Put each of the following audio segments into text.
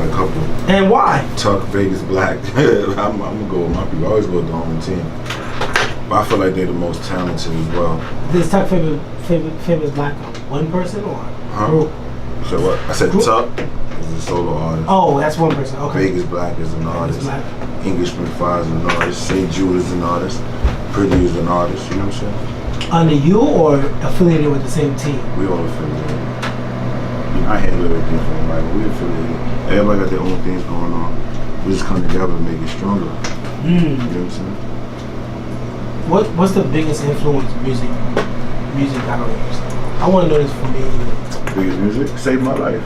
got a couple. And why? Tuck, Vegas, Black. I'm gonna go with my people. I always go with the home team. But I feel like they're the most talented as well. This Tuck favorite Black one person or group? So what? I said group? Tuck is a solo artist. Oh, that's one person. Okay. Vegas Black is an artist. Englishman 5 is an artist. St. Jude is an artist. Pretty is an artist. You know what I'm saying? Under you or affiliated with the same team? We all affiliated. I handle everything for them. Like, we affiliated. Everybody got their own things going on. We just come together and make it stronger. You know what I'm saying? What's the biggest influence music generators? I want to know this for me. Biggest music? Saved my life.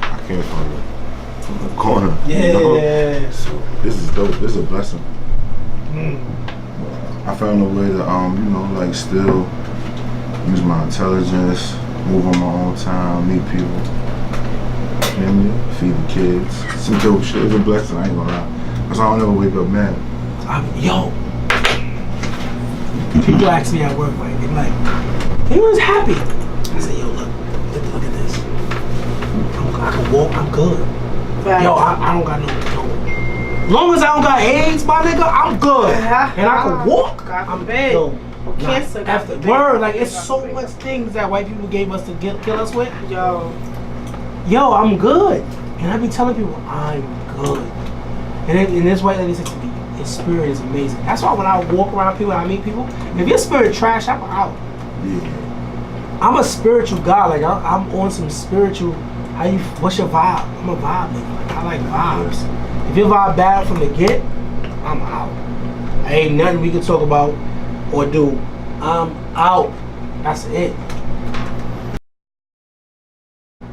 I came from the corner. Yeah. You know? So this is dope. This is a blessing. I found a way to, you know, like still use my intelligence, move on my own time, meet people, feed the kids. Some dope shit. It's a blessing, I ain't gonna lie. Cause I don't ever wake up mad. Yo, people ask me at work, like, they're like, everyone's happy. I say, yo, look at this. I can walk, I'm good. Right. Yo, I don't got no. As long as I don't got AIDS, my nigga, I'm good. And I can walk. I'm bad. Cancer. After word, like it's so much things that white people gave us to kill us with. Yo, I'm good. And I be telling people I'm good. And this white lady said to me, his spirit is amazing. That's why when I walk around people, I meet people. If your spirit trash, I'm out. Yeah. I'm a spiritual guy. Like I'm on some spiritual. What's your vibe? I'm a vibe nigga. Like I like vibes. If your vibe bad from the get, I'm out. Ain't nothing we can talk about or do. I'm out. That's it.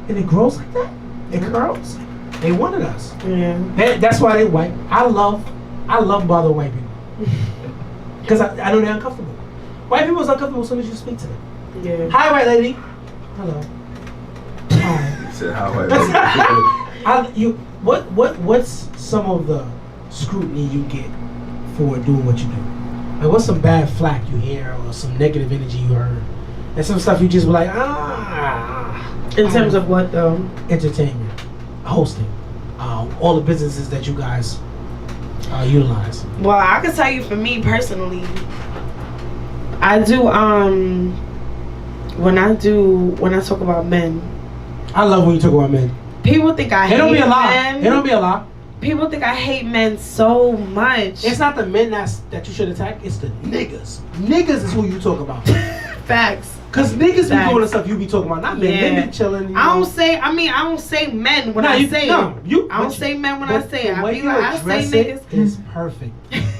And it grows like that. It curls. They wanted us. Yeah. That's why they white. I love bothering white people. Because I know they're uncomfortable. White people is uncomfortable as soon as you speak to them. Yeah. Hi, white lady. Hello. Hi. You said hi, white lady. What's some of the scrutiny you get for doing what you do? Like, what's some bad flack you hear or some negative energy you heard? And some stuff you just were like, In terms of what though? Entertainment, hosting, all the businesses that you guys utilize. Well, I can tell you for me personally, I do when I talk about men. I love when you talk about men. People think I hate men. It don't be a lot. People think I hate men so much. It's not the men that you should attack. It's the niggas. Niggas is who you talk about. Facts. Cause niggas be doing the stuff you be talking about. Not men. Men be chilling. I don't say men when I say it. I don't say men when I say it. I be like, I say niggas. Is perfect.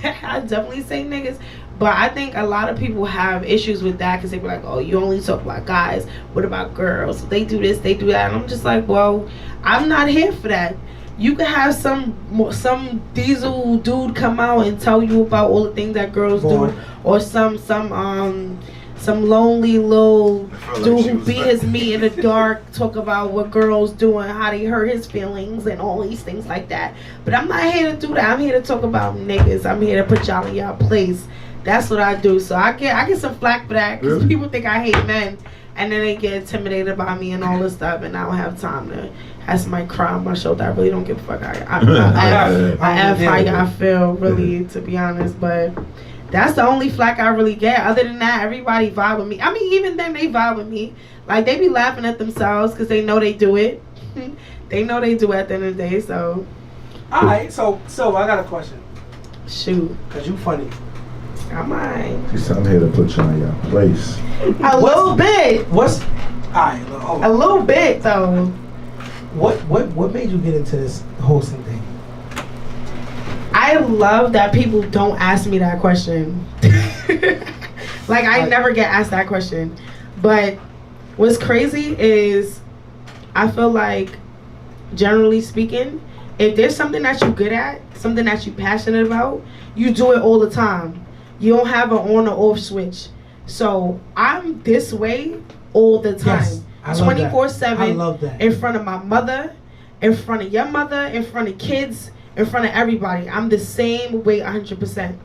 I definitely say niggas. But I think a lot of people have issues with that because they be like, oh, you only talk about guys. What about girls? They do this, they do that. And I'm just like, well, I'm not here for that. You could have some diesel dude come out and tell you about all the things that girls do, or some lonely little dude who beat his meat in the dark talk about what girls do and how they hurt his feelings and all these things like that. But I'm not here to do that. I'm here to talk about niggas. I'm here to put y'all in y'all place. That's what I do. So I get some flack for that because people think I hate men, and then they get intimidated by me and all this stuff, and I don't have time to have somebody cry on my shoulder. I really don't give a fuck. I F how y'all feel, really, to be honest. But that's the only flack I really get. Other than that, everybody vibe with me. I mean, even then they vibe with me. Like, they be laughing at themselves because they know they do it. They know they do it at the end of the day, so. All right, so I got a question. Shoot. Because you funny. I might. I'm here to put you on your place. A little bit. Alright, a little bit though. What made you get into this hosting thing? I love that people don't ask me that question. Like I never get asked that question. But what's crazy is I feel like, generally speaking, if there's something that you're good at, something that you're passionate about, you do it all the time. You don't have an on or off switch. So I'm this way all the time. Yes, 24/7. I love that. In front of my mother, in front of your mother, in front of kids, in front of everybody. I'm the same way 100%.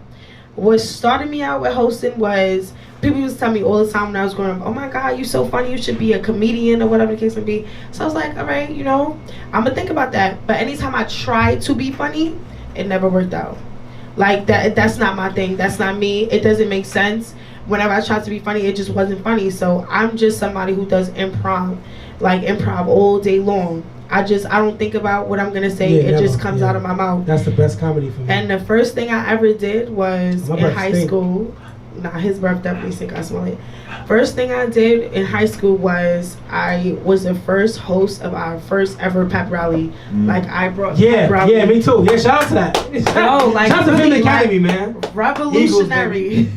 What started me out with hosting was people used to tell me all the time when I was growing up, oh my God, you so funny, you should be a comedian or whatever the case may be. So I was like, all right, you know, I'm gonna think about that. But anytime I tried to be funny, it never worked out. Like that's not my thing. That's not me. It doesn't make sense. Whenever I tried to be funny, it just wasn't funny. So I'm just somebody who does improv, like improv all day long. I don't think about what I'm gonna say. It just comes out of my mouth. That's the best comedy for me. And the first thing I ever did was in high school. Nah, his breath definitely stink. I smell it. First thing I did in high school was I was the first host of our first ever pep rally. Like I brought pep rally. Yeah, me too. Yeah, shout out to that. Yo, like shout out to Film Academy, man. Revolutionary.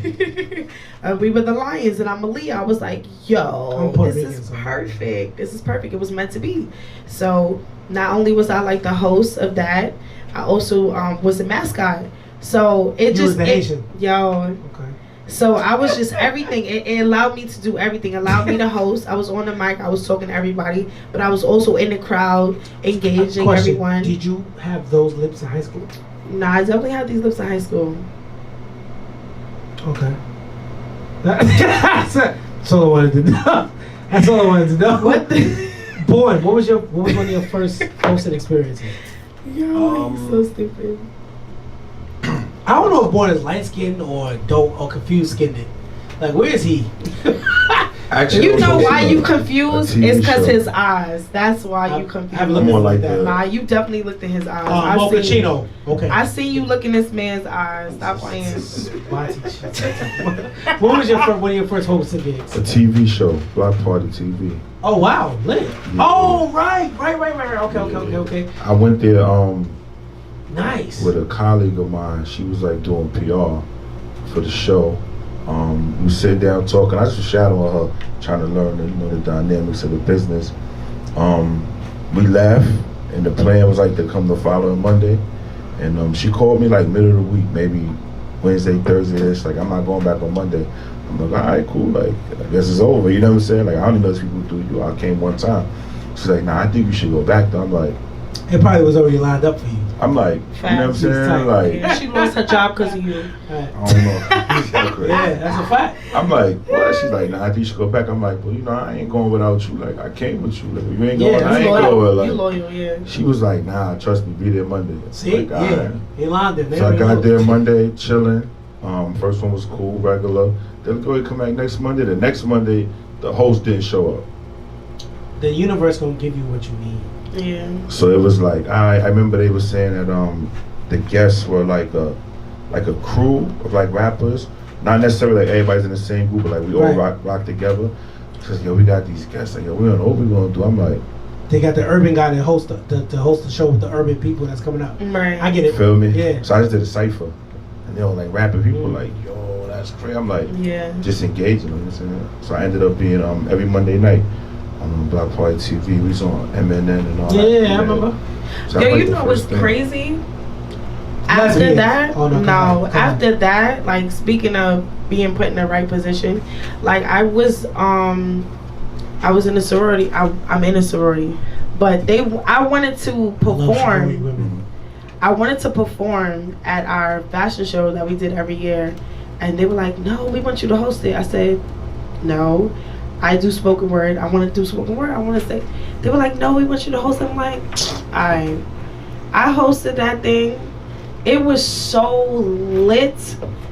We were the Lions, and I'm a Leo. I was like, yo, this is perfect. This is perfect. It was meant to be. So not only was I like the host of that, I also was the mascot. So it you was the Asian. Yo. Okay. So I was just everything. It allowed me to do everything. It allowed me to host. I was on the mic. I was talking to everybody, but I was also in the crowd, engaging everyone. Did you have those lips in high school? Nah, I definitely had these lips in high school. Okay. That's all I wanted to know. That's all I wanted to know. What the? Bourne, what was one of your first hosting experiences? Yo, he's so stupid. I don't know if Bourne is light skinned or dope or confused skinned. Like, where is he? Actually, you know why you confused? It's because his eyes. That's why you confused. I haven't looked more like that. Nah, you definitely looked in his eyes. Mo Pacino. Okay. I seen you look in this man's eyes. Stop playing. What was one of your first hosting gigs? A TV show, Block Party TV. Oh wow, lit. Yeah. Oh right. Okay. I went there. Nice. With a colleague of mine, she was like doing PR for the show. We sit down talking. I just was shadowing her, trying to learn the dynamics of the business. We laughed, and the plan was like to come the following Monday. And she called me like middle of the week, maybe Wednesday, Thursday. It's like, I'm not going back on Monday. I'm like, all right, cool. Like, I guess it's over. You know what I'm saying? Like, I don't know those people do you. I came one time. She's like, nah, I think you should go back though. I'm like, it probably was already lined up for you. I'm like, you know what I'm saying? Like, yeah, she lost her job because of you. I don't know. Yeah, that's a fact. I'm like, what? She's like, nah, I think you should go back. I'm like, well, you know, I ain't going without you. Like, I came with you. Like, if you ain't going, I ain't going. Like, you loyal, yeah. She was like, nah, trust me, be there Monday. See, like, yeah, he lined it. So I got there Monday, chilling. First one was cool, regular. Then go ahead, come back next Monday. The next Monday, the host didn't show up. The universe gonna give you what you need. Yeah. So it was like, I remember they were saying that the guests were like a crew of like rappers, not necessarily like everybody's in the same group, but like we all rock together. Cause yo, we got these guests, like yo, we don't know what we're gonna do. I'm like, they got the urban guy that host the show with the urban people that's coming out. Right. I get it. Feel me? Yeah. So I just did a cipher, and they were like rapping people like, yo, that's crazy. I'm like, just engaging them. You know? So I ended up being every Monday night on Block Party TV. We was on MNN and all that. Yeah, I remember. So yo, you know what's crazy? After that, after that, like speaking of being put in the right position, like I was in a sorority. I'm in a sorority, but I wanted to perform. I wanted to perform at our fashion show that we did every year, and they were like, "No, we want you to host it." I said, "No, I do spoken word. I want to do spoken word. I want to say." They were like, "No, we want you to host it." I'm like, "I hosted that thing. It was so lit.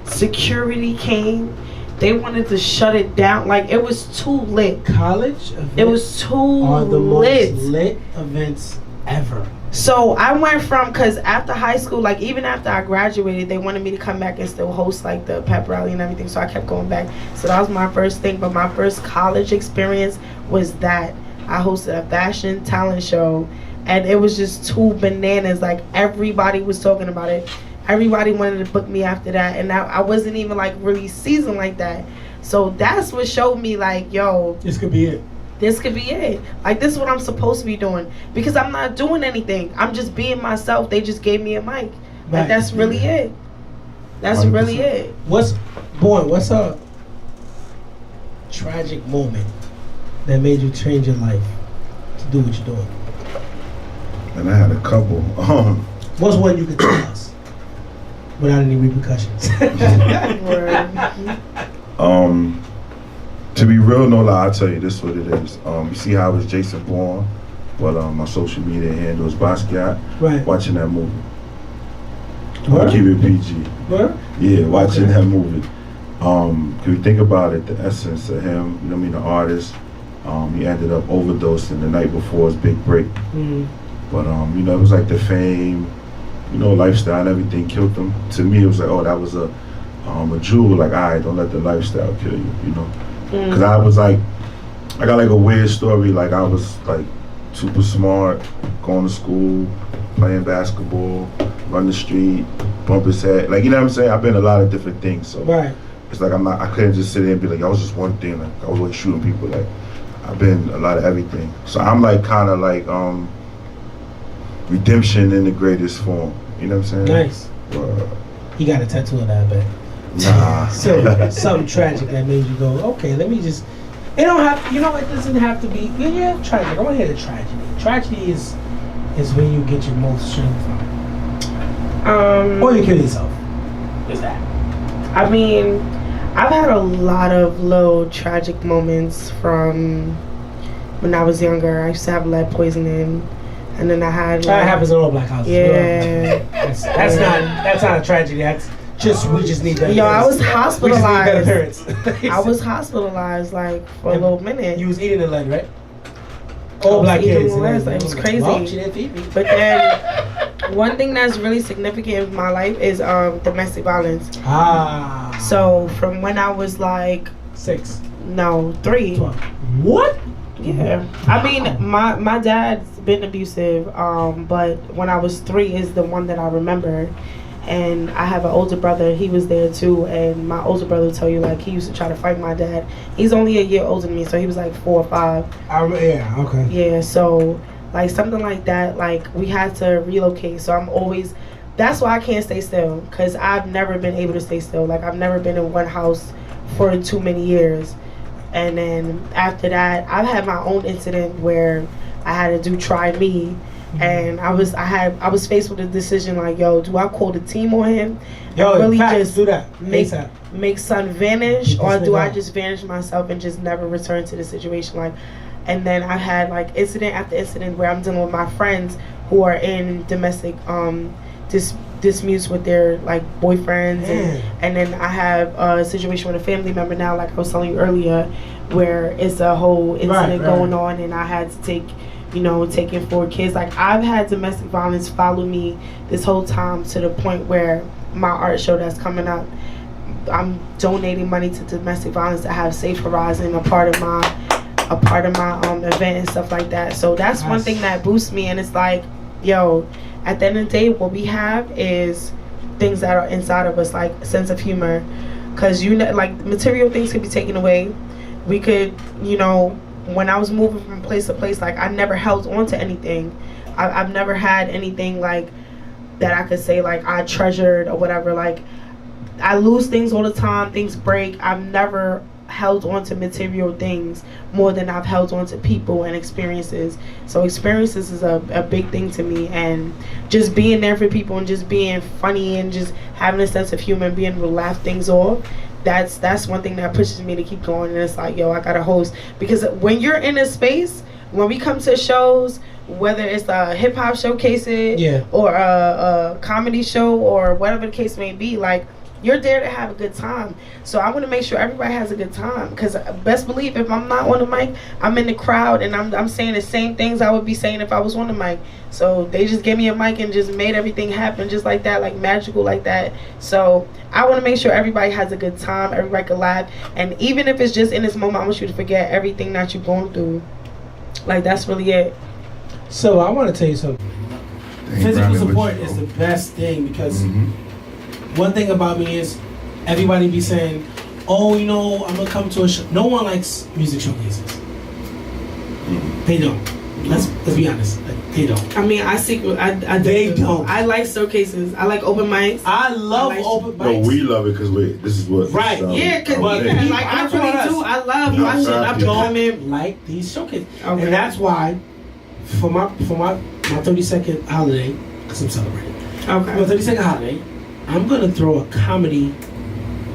Security came. They wanted to shut it down. Like, it was too lit. College events it was too are the lit. most lit events ever. So I went from, because after high school, like even after I graduated, they wanted me to come back and still host like the pep rally and everything. So I kept going back. So that was my first thing. But my first college experience was that I hosted a fashion talent show. And it was just too bananas. Like, everybody was talking about it. Everybody wanted to book me after that. And I wasn't even, like, really seasoned like that. So that's what showed me, like, yo. This could be it. This could be it. Like, this is what I'm supposed to be doing. Because I'm not doing anything. I'm just being myself. They just gave me a mic. Like, that's really it. That's 100%. Really it. What's a tragic moment that made you change your life to do what you're doing? And I had a couple. What's one you could tell us without any repercussions? To be real, no lie, I'll tell you this is what it is. You see how it's Jason Bourne, but my social media handle is Basquiat. Right. Watching that movie. Word? Keep it PG. Word? Yeah, watching that movie. Can we think about it, the essence of him, you know what I mean, the artist, he ended up overdosing the night before his big break. Mm-hmm. But, you know, it was like the fame, you know, lifestyle and everything killed him. To me, it was like, oh, that was a jewel. Like, all right, don't let the lifestyle kill you, you know. Because I was like, I got like a weird story. Like, I was like super smart, going to school, playing basketball, run the street, bump his head. Like, you know what I'm saying? I've been a lot of different things. So right. It's like I couldn't just sit there and be like, I was just one thing. Like, I was always shooting people. Like, I've been a lot of everything. So I'm like kind of like redemption in the greatest form. You know what I'm saying? Nice. He got a tattoo of that, but nah. So something tragic that made you go, okay, let me just. It don't have. You know, it doesn't have to be. Yeah, tragic. I want to hear the tragedy. Tragedy is when you get your most strength from. Or you kill yourself. Is that? I mean, I've had a lot of little tragic moments from when I was younger. I used to have lead poisoning, and then I had. That happens in all black houses. Yeah. That's not a tragedy. That's just we just need better. Yo, I was hospitalized. I was hospitalized like for a little minute. You was eating the lead, right? All black kids. It was crazy. Well, she didn't feed me. But then one thing that's really significant in my life is domestic violence. Ah. So from when I was like 6. No, 3. 12. What? Yeah. I mean, my dad's been abusive, but when I was 3 is the one that I remember. And I have an older brother, he was there too, and my older brother will tell you, like, he used to try to fight my dad. He's only a year older than me, so he was like 4 or 5. Yeah, okay. Yeah, so, like, something like that, like, we had to relocate, so I'm always, that's why I can't stay still, because I've never been able to stay still. Like, I've never been in one house for too many years. And then after that, I've had my own incident where I had to do Try Me. And I was faced with a decision like, yo, do I call the team on him? Yo, really just do that. Make son vanish, or do I just vanish myself and just never return to the situation? Like, and then I had like incident after incident where I'm dealing with my friends who are in domestic disputes with their like boyfriends, and then I have a situation with a family member now, like I was telling you earlier, where it's a whole incident going on, and I had to taking 4 kids. Like, I've had domestic violence follow me this whole time to the point where my art show that's coming up, I'm donating money to domestic violence to have Safe Horizon a part of my event and stuff like that. So that's one thing that boosts me, and it's like, yo, at the end of the day, what we have is things that are inside of us, like a sense of humor, because like material things could be taken away. We could, when I was moving from place to place, like, I never held on to anything. I've never had anything like that I could say like I treasured or whatever. Like, I lose things all the time, things break. I've never held on to material things more than I've held on to people and experiences. So experiences is a big thing to me, and just being there for people and just being funny and just having a sense of humor and being able to laugh things off. That's one thing that pushes me to keep going. And it's like, yo, I gotta host, because when you're in a space, when we come to shows, whether it's a hip hop showcase or a comedy show or whatever the case may be, like, you're there to have a good time. So I want to make sure everybody has a good time, because best believe if I'm not on the mic, I'm in the crowd and I'm saying the same things I would be saying if I was on the mic. So they just gave me a mic and just made everything happen just like that, like magical like that. So I want to make sure everybody has a good time, everybody can laugh, and even if it's just in this moment, I want you to forget everything that you're going through. Like, that's really it. So I want to tell you something. Physical support is the best thing, because one thing about me is everybody be saying, oh, I'm gonna come to a show. No one likes music showcases. They don't. Let's be honest. They don't. I mean, they don't. I like showcases. I like open mics. I love open mics. No, we love it because this is what. Right. Yeah, because I really do. I love watching up to come in. Like these showcases, and that's why for my 32nd holiday, because I'm celebrating. Okay. For my 32nd holiday, I'm gonna throw a comedy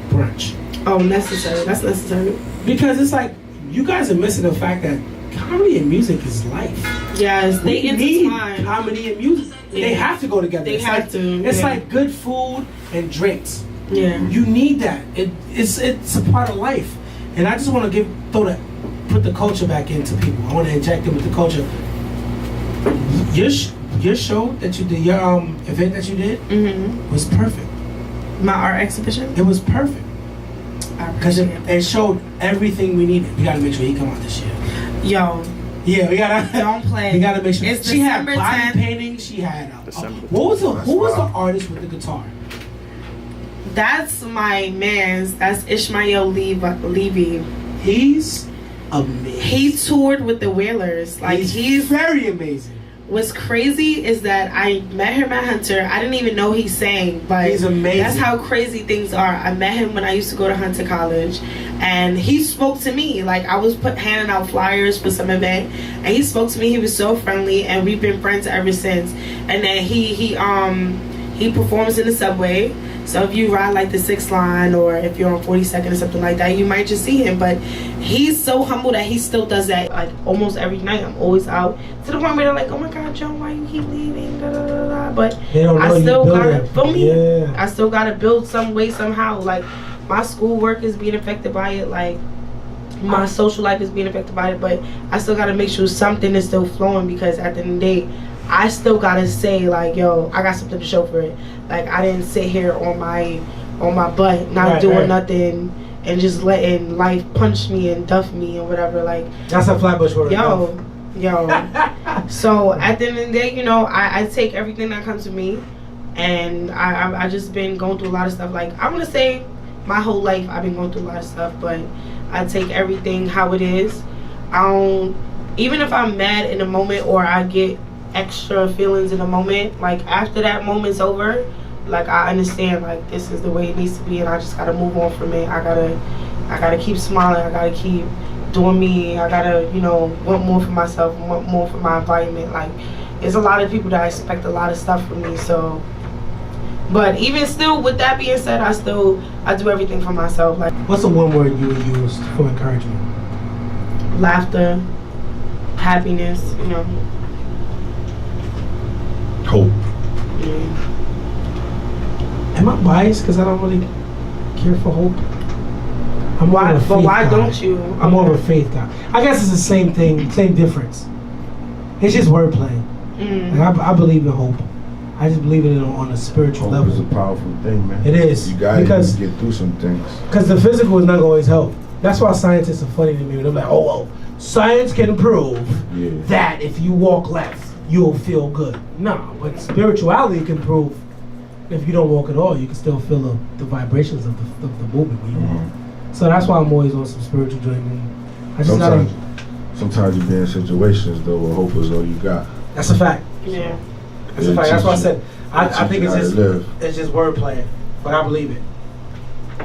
brunch. Oh, necessary. That's necessary. Because it's like you guys are missing the fact that comedy and music is life. Yes, they intertwine. Need comedy and music. Yeah. They have to go together. They have to. It's like good food and drinks. Yeah. You need that. It's a part of life. And I just want to put the culture back into people. I want to inject them with the culture. Your show that you did, your event that you did, was perfect. My art exhibition? It was perfect. Because it showed everything we needed. We got to make sure he come out this year. Yo. Yeah, we gotta. Don't play. We gotta make sure. It's she had December body 10th. painting. She had. Who was the artist with the guitar? That's my man's. That's Ishmael Levy. He's amazing. He toured with the Whalers. Like he's very amazing. What's crazy is that I met him at Hunter. I didn't even know he sang, but he's amazing. That's how crazy things are. I met him when I used to go to Hunter College, and he spoke to me. Like I was handing out flyers for some event, and he spoke to me. He was so friendly, and we've been friends ever since. And then he performs in the subway. So if you ride like the 6th line, or if you're on 42nd or something like that, you might just see him. But he's so humble that he still does that like almost every night. I'm always out to the point where they're like, "Oh my God, Joe, why you keep leaving?" Da, da, da, da. But I still gotta feel me. Yeah. I still gotta build some way somehow. Like my schoolwork is being affected by it. Like my social life is being affected by it. But I still gotta make sure something is still flowing, because at the end of the day, I still gotta say like, yo, I got something to show for it. Like I didn't sit here on my butt, not doing nothing, and just letting life punch me and duff me and whatever. Like that's a Flatbush word. Yo. So at the end of the day, you know, I take everything that comes to me, and I just been going through a lot of stuff. Like I'm gonna say, my whole life I've been going through a lot of stuff, but I take everything how it is. I don't, even if I'm mad in a moment or I get extra feelings in a moment, like after that moment's over, like I understand like this is the way it needs to be, and I just gotta move on from it. I gotta keep smiling. I gotta keep doing me. I gotta, you know, want more for myself, want more for my environment. Like there's a lot of people that expect a lot of stuff from me. So, but even still, with that being said, I do everything for myself. Like, what's the one word you would use for encouragement? Laughter, happiness, you know. Hope. Yeah. Am I biased because I don't really care for hope? Why don't you? I'm more of a faith guy. I guess it's the same thing, same difference. It's just wordplay. Like I believe in hope. I just believe in it on a spiritual level. Hope is a powerful thing, man. It is. You gotta get through some things. Because the physical is not always help. That's why scientists are funny to me. They're like, oh, well, science can prove that if you walk left, you'll feel good. No, but spirituality can prove if you don't walk at all, you can still feel the vibrations of the movement when you walk. So that's why I'm always on some spiritual journey. Sometimes you be in situations though where hope is all you got. That's a fact. Yeah. That's a fact. That's why I said I think it's just wordplay, but I believe it.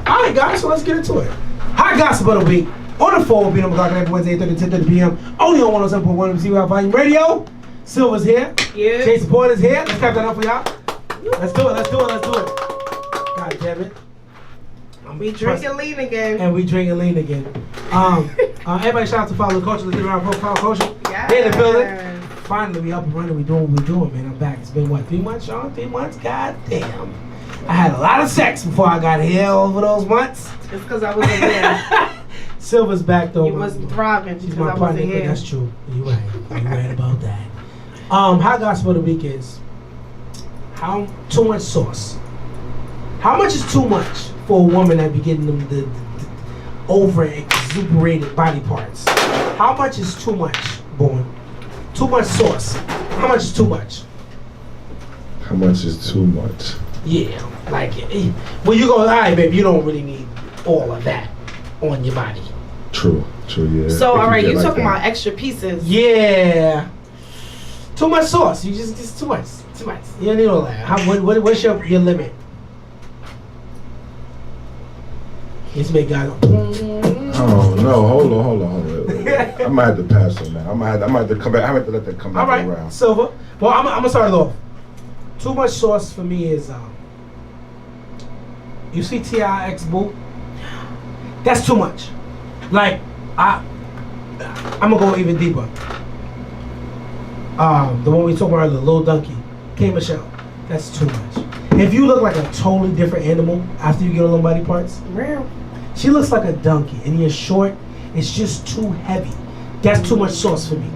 All right, guys, so let's get into it. Hot gossip of the week on the 4 with Bino Mclaughlin every Wednesday, 8:30 to 10:30 p.m. Only on 107.1 Tha4our Volume Radio. Silva's here. Yeah. Jason Porter's here. Let's clap that up for y'all. Let's do it. God damn it. We drinking lean again. And we drinking lean again. Everybody shout out to Follow Culture. Let's get around Profile Culture. Yeah. They're in the building. Finally, we up and running. We doing what we're doing, man. I'm back. It's been what, 3 months, Sean? 3 months? God damn. I had a lot of sex before I got here over those months. It's because I wasn't there. Silva's back though. You wasn't thriving She's because my I wasn't partner. here. That's true. You're right. You're right about that. Hot gossip of the week is how too much sauce. How much is too much for a woman that be getting them the over exuberated body parts? How much is too much, Bourne? Too much sauce. How much is too much? How much is too much? Yeah, like when you go, all right, babe, you don't really need all of that on your body. True, yeah. So, all right, you're like talking that. about extra pieces. Yeah. Too much sauce. You just too much. Too much. You don't need all that. What's your limit? Just make guys go. Oh no! Hold on. Wait. I might have to pass on that. I might have to come back. I might have to let that come back around. All right, Silva. Well, I'm gonna start it off. Too much sauce for me is you see T.I. X Boo? That's too much. Like, I'm gonna go even deeper. The one we talked about earlier, Lil Donkey, K Michelle. That's too much. If you look like a totally different animal after you get all the body parts, Real. she looks like a donkey, and you're short. It's just too heavy. That's too much sauce for me.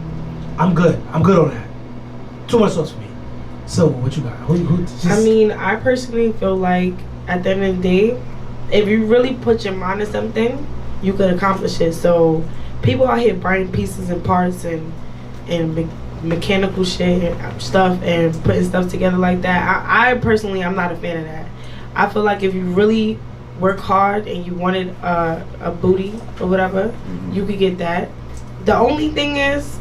I'm good on that. Too much sauce for me. So what you got? I mean, I personally feel like at the end of the day, if you really put your mind to something, you could accomplish it. So people out here buying pieces and parts and mechanical shit and stuff and putting stuff together like that. I personally, I'm not a fan of that. I feel like if you really work hard and you wanted a booty or whatever, you could get that. The only thing is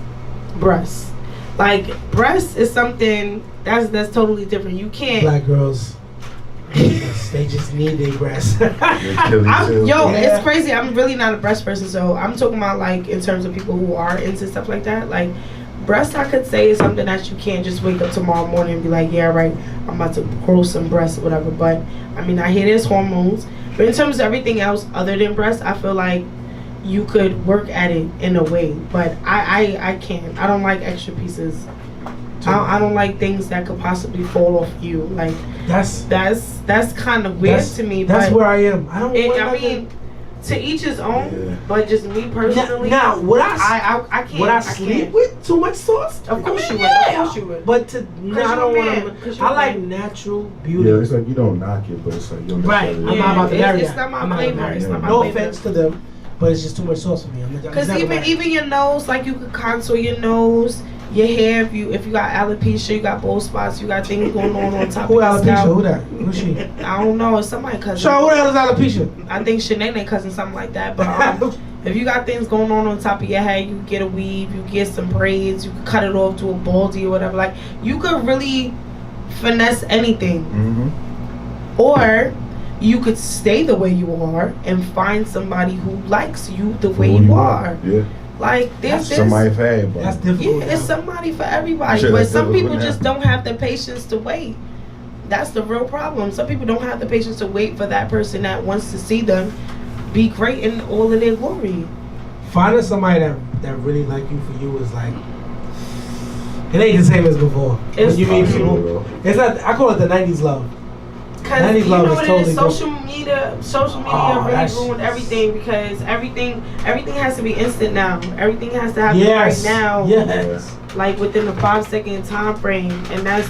breasts. Like, breasts is something that's totally different. You can't. Black girls, they just need their breasts. It's crazy. I'm really not a breast person, so I'm talking about like in terms of people who are into stuff like that. Like, breasts, I could say, is something that you can't just wake up tomorrow morning and be like, yeah, right, I'm about to grow some breasts or whatever. But I mean, I hear there's hormones. But in terms of everything else other than breasts, I feel like you could work at it in a way. But I can't. I don't like extra pieces. I don't like things that could possibly fall off you. Like, that's kind of weird to me. That's where I am. I don't. I mean, to each his own. Yeah. But just me personally. Now, would I can't. Would I sleep with too much sauce? Of course you would. Yeah. Of course you would. But I don't want to. I like natural beauty. Yeah, it's like you don't knock it, but it's like you don't. Right. I'm not about to marry. It's not my flavor. No offense to them, but it's just too much sauce for me. Because even your nose, like you could contour your nose. Your hair, if you got alopecia, you got bald spots, you got things going on top of your scalp. Who that? Who's she? I don't know. It's somebody's cousin. So who the hell is alopecia? I think Shanae cousin, something like that. But if you got things going on top of your head, you get a weave, you get some braids, you can cut it off to a baldy or whatever. Like, you could really finesse anything. Mm-hmm. Or you could stay the way you are and find somebody who likes you the way you are. Yeah. Like, there's somebody for everybody. That's difficult. Yeah, it's somebody for everybody. But some people just don't have the patience to wait. That's the real problem. Some people don't have the patience to wait for that person that wants to see them be great in all of their glory. Finding somebody that really like you for you is like, it ain't the same as before. It's you meet people. It's not. I call it the '90s love. Because you know what it is, social media really ruined everything, because everything has to be instant now. Everything has to happen right now. Yes. Like within a 5-second time frame, and that's.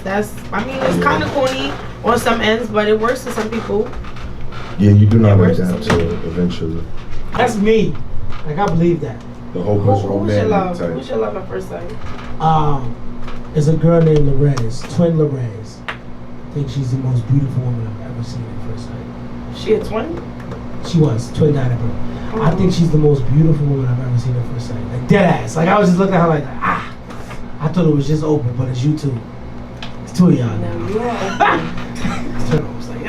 I mean, it's kind of corny on some ends, but it works for some people. Yeah, you do not let down to eventually. That's me. Like, I believe that. The whole bunch of Who's your love? Who's your love at first sight? There's a girl named Lorez, twin Lorez. I think she's the most beautiful woman I've ever seen at first sight. She a twin? She was twin died of her. I think she's the most beautiful woman I've ever seen at first sight. Like, dead ass. Like, I was just looking at her like, I thought it was just open, but it's you two. It's two of y'all. No, you are open. I was like,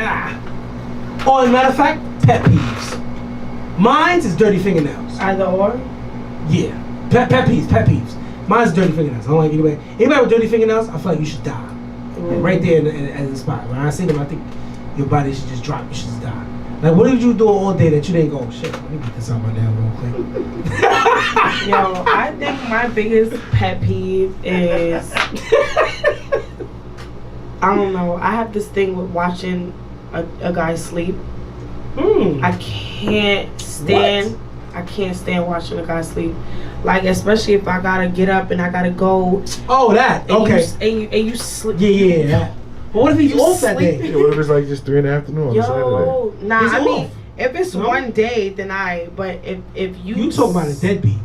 Oh, as a matter of fact, pet peeves. Mine's is dirty fingernails. Either or? Yeah. Pet peeves. Mine's dirty fingernails. I don't like anybody with dirty fingernails. I feel like you should die. Right there in the spot. When I see them, I think your body should just drop. You should just die. Like, what did you do all day that you didn't go, shit, let me get this out my nail real quick. Yo, I think my biggest pet peeve is, I don't know, I have this thing with watching a guy sleep. I can't stand watching a guy sleep. Like, especially if I gotta get up and I gotta go. Oh, that. Okay. And you sleep. Yeah. But what if he's off that day? Yeah, what if it's like just 3 in the afternoon on Saturday? Nah, he's I off. mean, if it's one day, then but if you talk about a deadbeat.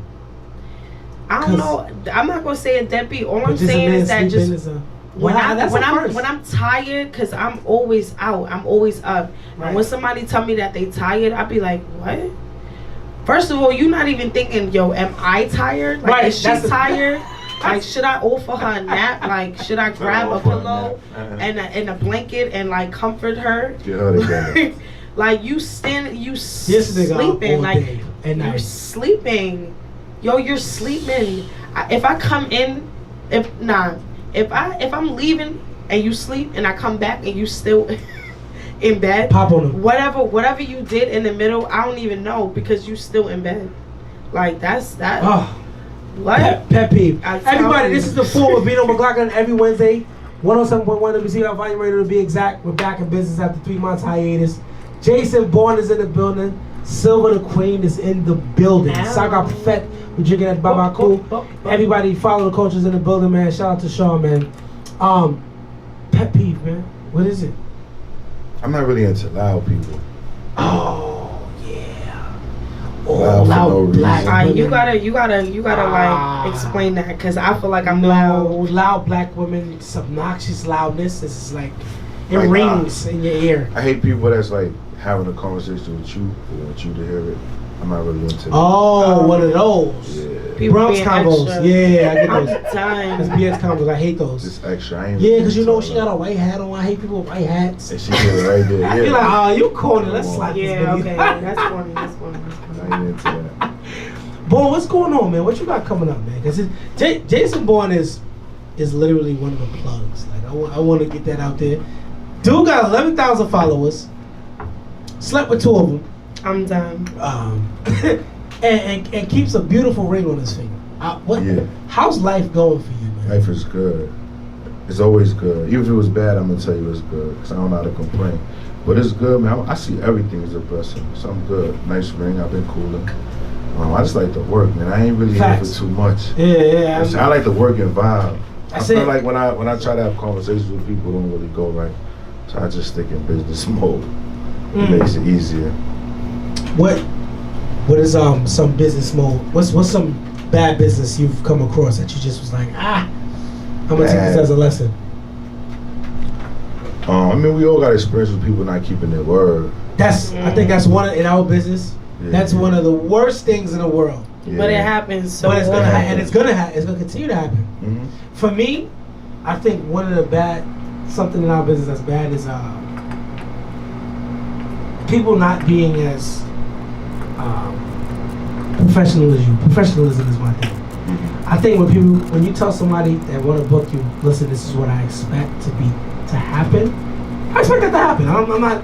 I don't know. I'm not gonna say a deadbeat. All I'm saying is that just when I'm tired, cause I'm always out. I'm always up. Right. And when somebody tell me that they tired, I be like, what? First of all, you're not even thinking, yo, am I tired? Like, is she tired? Like, should I offer her a nap? Like, should I grab a pillow and a blanket and like comfort her? Like, you sleeping. Like, you're sleeping. Yo, you're sleeping. If I come in, if I'm leaving and you sleep and I come back and you still in bed. Pop on them. Whatever you did in the middle, I don't even know because you still in bed. Like that's that. Oh, what? Pet peeve. Everybody, this is the 4 with Bino Mclaughlin every Wednesday. 107.1 WC Volume Radio to be exact. We're back in business after 3 months hiatus. Jason Bourne is in the building. Silva the Queen is in the building. Tha4our Perfect. We're drinking at Baba Cool. Everybody follow the cultures in the building, man. Shout out to Sean, man. Pet peeve, man. What is it? I'm not really into loud people. Oh yeah. Loud black women. You gotta like explain that because I feel like I'm loud. Loud black women. It's obnoxious loudness. It's like it Like, rings in your ear. I hate people that's like having a conversation with you. They want you to hear it. I'm not really into that. Oh, one of those. Yeah. People Bronx being combos. extra. Yeah, I get All those. the time. That's BS combos. I hate those. Just extra. I ain't Yeah, really because you into know all she that. got a white hat on. I hate people with white hats. And she did it right there. Yeah. You're like, oh, you corny. Let's Come on. slap this Yeah, nigga. okay, that's funny. That's funny. I ain't into that. Bourne, what's going on, man? What you got coming up, man? Because Jason Bourne is literally one of the plugs. Like I want to get that out there. Dude got 11,000 followers. Slept with 2 of them. I'm done. And keeps a beautiful ring on his finger. Yeah. How's life going for you, man? Life is good. It's always good. Even if it was bad, I'm gonna tell you it's good because I don't know how to complain. But it's good, man. I see everything as a blessing. So I'm good. Nice ring. I've been cooling. I just like to work, man. I ain't really here for too much. Yeah. I like to work and vibe. I That's feel it. like when I try to have conversations with people, it don't really go right. So I just stick in business mode. It makes it easier. What is some business mode? What's some bad business you've come across that you just was like, I'm gonna take this as a lesson? I mean, we all got experience with people not keeping their word. I think that's one in our business. Yeah. That's one of the worst things in the world. Yeah. But it happens so But it's gonna often. and it's gonna continue to happen. Mm-hmm. For me, I think one of the something in our business that's bad is people not being as professional as you. Professionalism is my thing. Mm-hmm. I think when you tell somebody that want to book you, listen, this is what I expect to happen. I expect that to happen. I'm not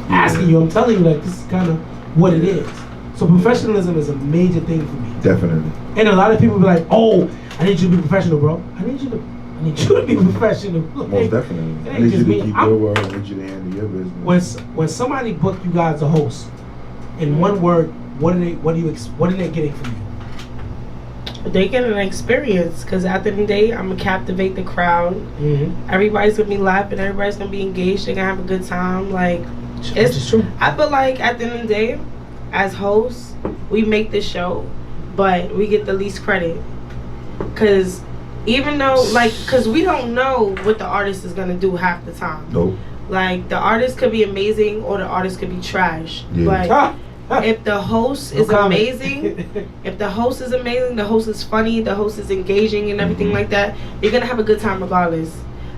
asking you. I'm telling you like this is kind of what it is. So professionalism is a major thing for me. Definitely. And a lot of people be like, "Oh, I need you to be professional, bro. I need you to be professional." Most definitely. It I ain't need you just to me. keep your word. I need you to handle your business. When somebody book you guys a host, in one word, what are they getting from you? They get an experience because at the end of the day, I'm gonna captivate the crowd. Mm-hmm. Everybody's gonna be laughing. Everybody's gonna be engaged. They're gonna have a good time. Like It's true. I feel like at the end of the day, as hosts, we make this show, but we get the least credit. Cause even though, cause we don't know what the artist is gonna do half the time. Nope. Like the artist could be amazing or the artist could be trash. Yeah. But if the host is amazing, the host is funny, the host is engaging and everything like that, you're gonna have a good time regardless.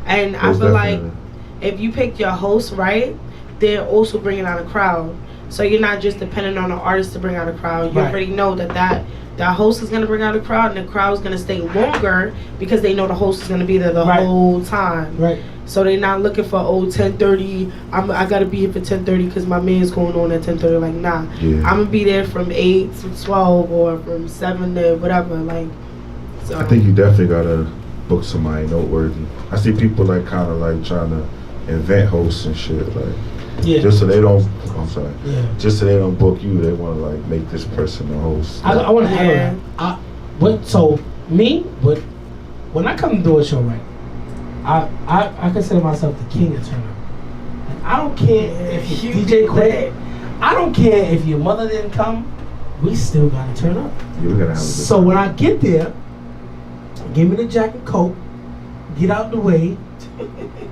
And Most I feel definitely. like if you pick your host right, they're also bringing out a crowd. So you're not just dependent on the artist to bring out a crowd. You already know that host is gonna bring out a crowd, and the crowd is gonna stay longer because they know the host is gonna be there the whole time. Right. So they're not looking for 10:30. I gotta be here for 10:30 because my man's going on at 10:30. Like nah, Yeah. I'm gonna be there from 8 to 12 or from 7 to whatever. Like, so I think you definitely gotta book somebody noteworthy. I see people like kind of like trying to invent hosts and shit, like just so they don't. I'm sorry. Yeah. Just so they don't book you, they want to like make this person the host. I want to add on that. So when I come to do a show, right, I consider myself the king of turn up. Like, I don't care if your DJ quit. I don't care if your mother didn't come. We still gotta turn up. Yeah, we gotta have a good So when I get there, give me the jacket, coat, get out the way,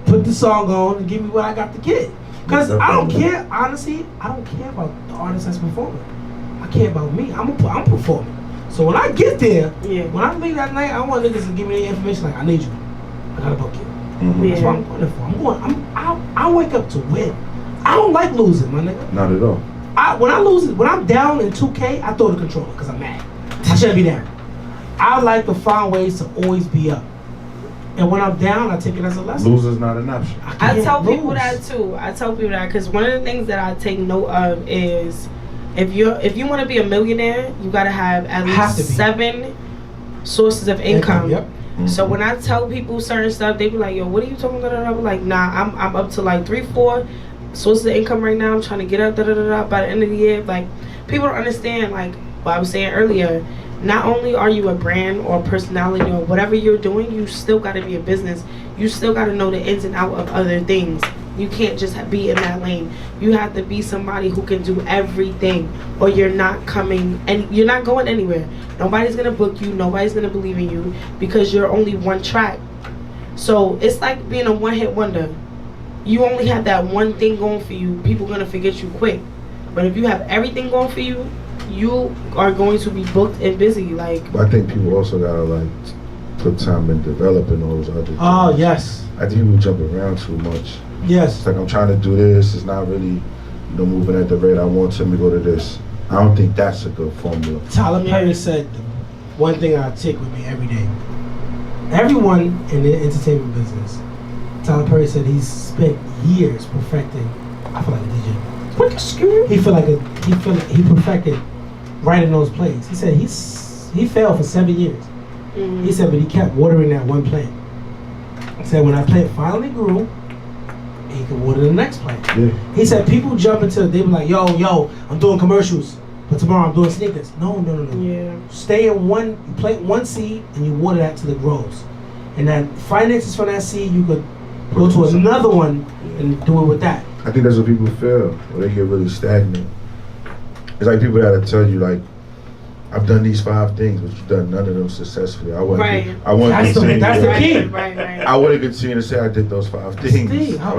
put the song on, and give me what I got to get. Because I don't care, honestly, I don't care about the artist that's performing. I care about me. I'm performing. So when I get there, when I leave that night, I want niggas to give me the information like, I need you. I gotta book you. Mm-hmm. That's what I'm going there for. I wake up to win. I don't like losing, my nigga. Not at all. When I'm down in 2K, I throw the controller because I'm mad. I shouldn't be down. I like to find ways to always be up. And when I'm down, I take it as a lesson. Loser's not an option. I tell people that too. I tell people that because one of the things that I take note of is if you want to be a millionaire, you got to have at least 7 sources of income. Yep. So when I tell people certain stuff, they be like, "Yo, what are you talking about?" I'm like, "Nah, I'm up to like 3-4 sources of income right now. I'm trying to get up by the end of the year." Like, people don't understand. Like what I was saying earlier. Not only are you a brand or a personality or whatever you're doing, you still got to be a business. You still got to know the ins and outs of other things. You can't just be in that lane. You have to be somebody who can do everything, or you're not coming and you're not going anywhere. Nobody's gonna book you. Nobody's gonna believe in you because you're only one track. So it's like being a one-hit wonder. You only have that one thing going for you. People are gonna forget you quick. But if you have everything going for you, you are going to be booked and busy. Like, but I think people also gotta like put time in developing those other things. Oh yes. I think people jump around too much. Yes. It's like I'm trying to do this. It's not really, moving at the rate I want to. Let me go to this. I don't think that's a good formula. Tyler Perry said, "One thing I take with me every day." Everyone in the entertainment business, Tyler Perry said he's spent years perfecting. I feel like a DJ. He perfected writing those plays. He said he failed for 7 years. Mm-hmm. He said, but he kept watering that one plant. He said when that plant finally grew, he could water the next plant. Yeah. He said people jump into, they be like, yo, I'm doing commercials, but tomorrow I'm doing sneakers. No. Yeah. Stay in you plant one seed and you water that till it grows. And then finances from that seed, you could go to another one and do it with that. I think that's what people feel when they get really stagnant. It's like people gotta tell you, like, I've done these 5 things, but you've done none of them successfully. I want the key. Right. I want to continue to say I did those 5 things. I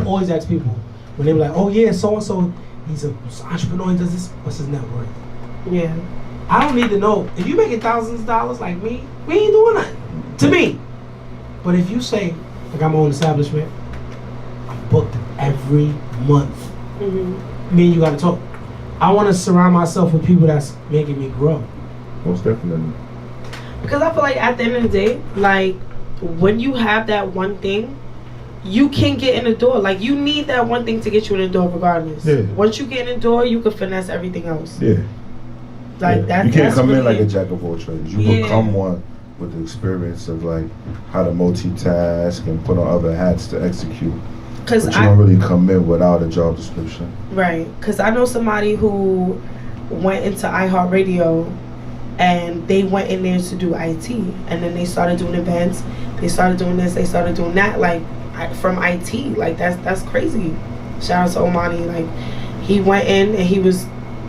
always ask people when they be like, "Oh yeah, so and so, he's an entrepreneur. He does this. What's his net worth?" Yeah. I don't need to know if you making thousands of dollars like me. We ain't doing nothing to me. But if you say, "I got my own establishment. I'm booked every month," me and you got to talk. I want to surround myself with people that's making me grow. Most definitely. Because I feel like at the end of the day, like when you have that one thing, you can get in the door. Like you need that one thing to get you in the door regardless. Yeah. Once you get in the door, you can finesse everything else. Yeah. Like you can't come in like a jack of all trades. You become one with the experience of like how to multitask and put on other hats to execute. But you don't really come in without a job description. Right. Because I know somebody who went into iHeartRadio and they went in there to do IT. And then they started doing events. They started doing this. They started doing that. Like, from IT. Like, that's crazy. Shout out to Omani. Like, he went in and he was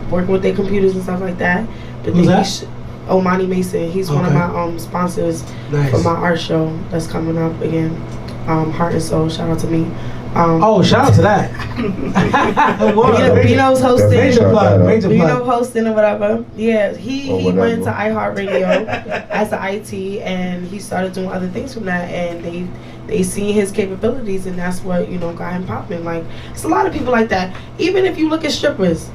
working with their computers and stuff like that. But Who's then that? Omani Mason. He's one of my sponsors for my art show that's coming up again. Heart and Soul. Shout out to me. Shout out to that. Bino's hosting. Major plug. Bino hosting or whatever. Yeah, he went to iHeartRadio as an IT and he started doing other things from that, and they seen his capabilities, and that's what got him popping. Like, it's a lot of people like that. Even if you look at strippers,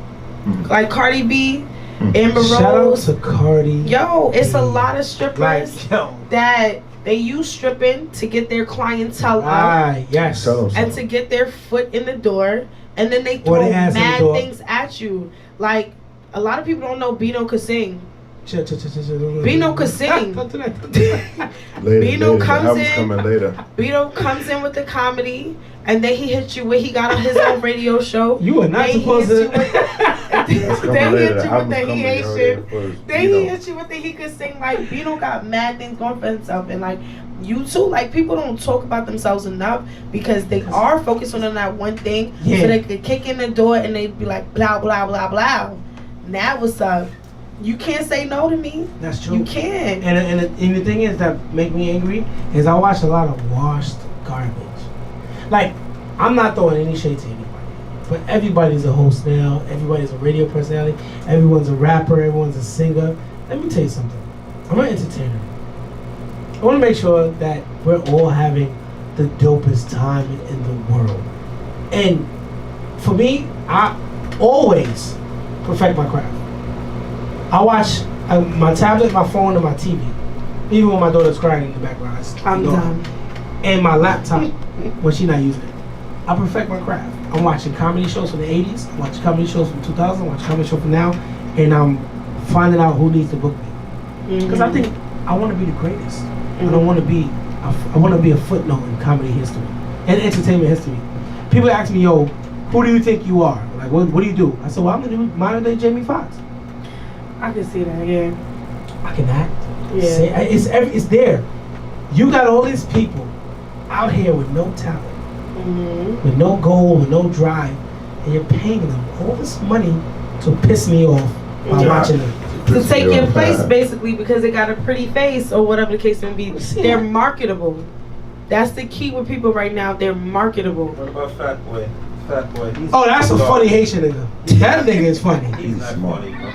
like Cardi B, Amber Rose. Shout out to Cardi. Yo, it's a lot of strippers that they use stripping to get their clientele up. Yes. And to get their foot in the door. And then they throw mad things at you. Like, a lot of people don't know Bino could sing. Bino could sing. Bino comes in. Bino comes in with the comedy. And then he hits you where he got on his own radio show. You are not supposed to. Then he hit you with the he ain't shit. Then he hit you with the he could sing. Like, Bino got mad things going for himself. And like, you too, like, people don't talk about themselves enough because they are focused on that one thing. Yeah. So they could kick in the door and they'd be like, blah, blah, blah, blah. Now what's up? You can't say no to me. That's true. You can't. And the thing is that make me angry is I watch a lot of washed garbage. Like, I'm not throwing any shade to anybody, but everybody's a host now. Everybody's a radio personality. Everyone's a rapper. Everyone's a singer. Let me tell you something. I'm an entertainer. I want to make sure that we're all having the dopest time in the world. And for me, I always perfect my craft. I watch my tablet, my phone, and my TV. Even when my daughter's crying in the background, I'm done. And my laptop when she's not using it. I perfect my craft. I'm watching comedy shows from the 80s, I'm watching comedy shows from 2000, I'm watching comedy shows from now, and I'm finding out who needs to book me. Because I think I want to be the greatest. I don't want to be. I want to be a footnote in comedy history and entertainment history. People ask me, "Yo, who do you think you are? Like, what do you do?" I said, "Well, I'm the new modern day Jamie Foxx. I can see that. Yeah. I can act. Yeah. It's there. You got all these people out here with no talent, with no goal, with no drive, and you're paying them all this money to piss me off by watching them." To take your place, basically, because they got a pretty face or whatever the case may be. They're marketable. That's the key with people right now. They're marketable. What about Fat Boy? Fat Boy. Oh, that's a funny Haitian nigga. That nigga is funny. He's not funny, bro.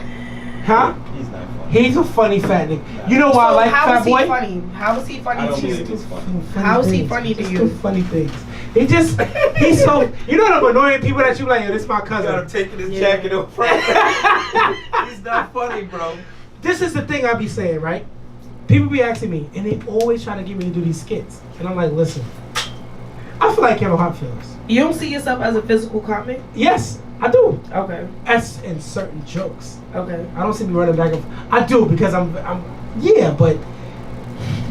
Huh? He's not funny. He's a funny fat nigga. You know why I like Fat Boy? How is he funny to you? Funny. How is he funny to you? Funny things. He's so, you know them annoying people that you like, yo, this is my You got him cousin. taking his jacket off. He's not funny, bro. This is the thing I be saying, right? People be asking me, and they always try to get me to do these skits. And I'm like, listen, I feel like Kevin Hart feels. You don't see yourself as a physical comic? Yes, I do. Okay. That's in certain jokes. Okay. I don't see me running back and forth. I do because I'm yeah, but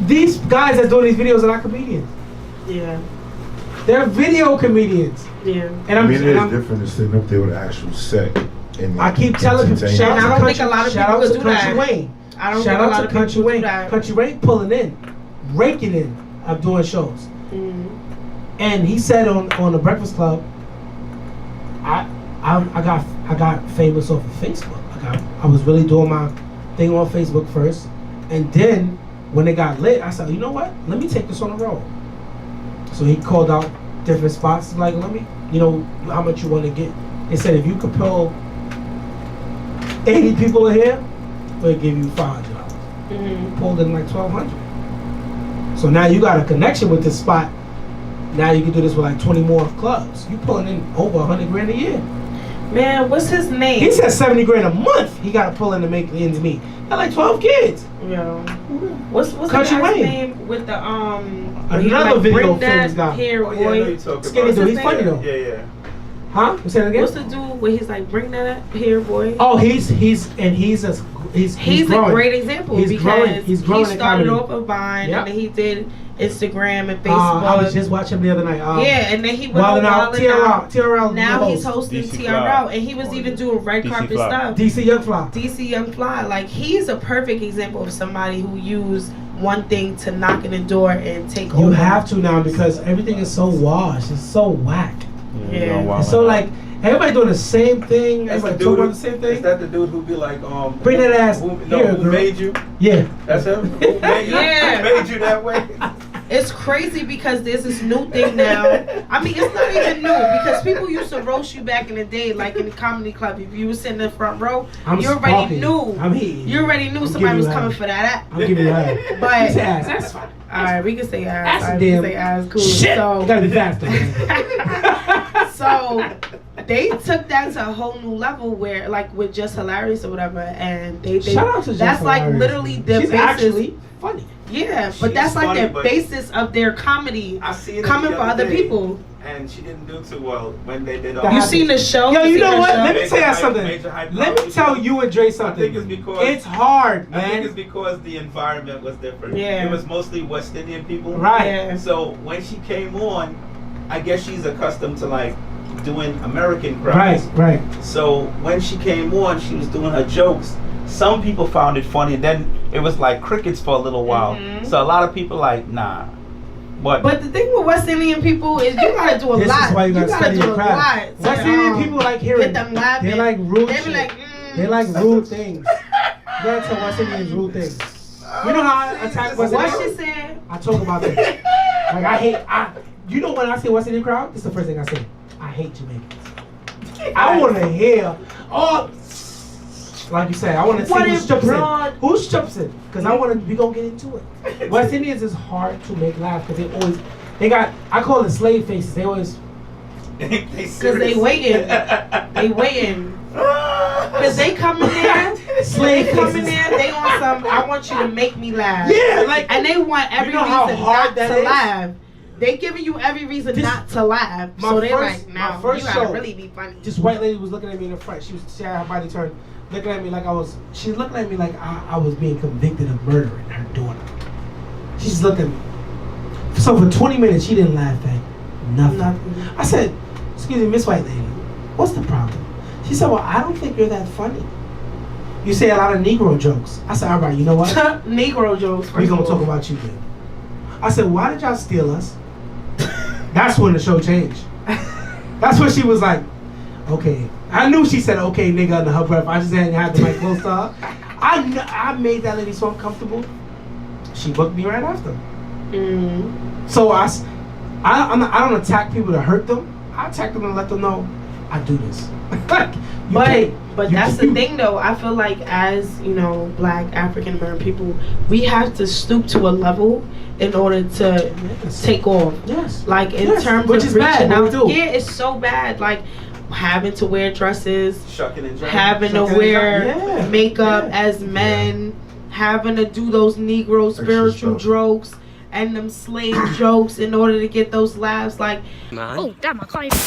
these guys that doing these videos are not comedians. Yeah. They're video comedians. Yeah. And I mean, it is I'm different than sitting up there with an actual set. And I keep telling people, entertaining. shout And I out don't to think a lot of shout out people to do that. Country Wayne. I don't Shout think a out lot to of people Country do Wayne. that. Country Wayne pulling in, raking in. I'm doing shows. And he said on the Breakfast Club, I got famous off of Facebook. I was really doing my thing on Facebook first, and then when it got lit, I said, you know what? Let me take this on the road. So he called out different spots, like, let me, you know, how much you want to get. They said if you could pull 80 people in here, we'll give you $500. Pulled in like 1,200. So now you got a connection with this spot. Now you can do this with like 20 more clubs. You pulling in over 100 grand a year. Man, what's his name? He said 70 grand a month. He got to pull in to make the ends meet. Got like 12 kids. Yo. What's the Country guy's Wayne. name with the Another video bring that famous guy. hair Oh, yeah, I know boy? you're talking Skinny about. dude. He's his funny name? though. Yeah. Huh? You say that again? What's the dude where he's like, bring that hair boy? Oh, he's He's growing. a great example He's because growing. He's growing he in started comedy. off of Vine Yep. and then he did Instagram and Facebook. I was just watching him the other night. Yeah, and then he went Wildin' on Out. Wildin' Out. Tha4our. Now he's hosting DC Tha4our, and he was even doing red DC carpet Fly. stuff. DC Young Fly. DC Young Fly, like he's a perfect example of somebody who used one thing to knock in the door and take over. You have to now because everything is so washed. It's so whack. Yeah. It's so like everybody doing the same thing. That's the Everybody dude talking who, about the same is thing. that the dude who be like, Bring that ass who, here, who girl. made you? Yeah. That's him? Who made you? Yeah. Who made you that way? It's crazy because there's this new thing now. I mean, it's not even new because people used to roast you back in the day, like in the comedy club. If you were sitting in the front row, you already knew. I'm hating. You already knew somebody was coming for that. I'm giving you that. But That's fine. all right, we can say ass. That's All right, damn we can say ass. Cool. shit. So, You gotta be faster, man. so they took that to a whole new level where, like, with Just Hilarious or whatever, and they Shout out to Just that's like Hilarious, literally man. the She's basis. actually funny. Yeah, but She's that's like funny, the but basis of their comedy I seen it coming the for other other day, people. and she didn't do too well when they did That all You happened. seen the show? Yo, you seen know her what? show? Let me tell you Major something. hype Let me tell you and Dre something. I think it's because it's hard, I think man. it's because the environment was different. Yeah. It was mostly West Indian people. Right. Yeah. So when she came on, I guess she's accustomed to like doing American crowds. Right, right. So when she came on, she was doing her jokes. Some people found it funny. Then it was like crickets for a little while. Mhm. So a lot of people like, nah. But the thing with West Indian people is you gotta do a This lot. is why you gotta study do your a craft. lot. West Indian people like hearing. Get them laughing. They like rude They shit. be like, They like rude things. You gotta tell West Indians rude things. You know how I attack West what she Indians? said? I talk about them. Like you know when I say West Indian crowd, this is the first thing I say. I hate Jamaicans. I want to hear, like you said, I want to see What who if strips broad- it. Who strips it? Because we gonna get into it. West Indians is hard to make laugh because I call it slave faces. They always, because Cause they waiting. They waiting. Cause they come in there, they come in there, they on some. I want you to make me laugh. Yeah, like, and they want every you know how reason hard not that to is? laugh. They giving you every reason not to laugh. So they're like, now you gotta show, really be funny. This white lady was looking at me in the front. She had her body turned, looking at me like she was looking at me like I was being convicted of murdering her daughter. She just looked at me. So for 20 minutes, she didn't laugh at nothing. I said, excuse me, Miss White Lady, what's the problem? She said, well, I don't think you're that funny. You say a lot of Negro jokes. I said, all right, you know what? Negro jokes. We're going to talk about you then. I said, why did y'all steal us? That's when the show changed. That's when she was like, okay. I knew she said, okay, nigga, under her breath. I just hadn't had the mic close to her. I made that lady so uncomfortable. She booked me right after. So I don't attack people to hurt them. I attack them and let them know I do this. But that's the thing though. I feel like as, you know, Black African American people, we have to stoop to a level in order to take off. Yes. Like in terms which of is reaching bad. out. Do. Yeah, it's so bad. Like having to wear dresses, having to Shucking wear makeup as men, having to do those Negro spiritual jokes and them slave jokes in order to get those laughs. Like, oh damn, I can't even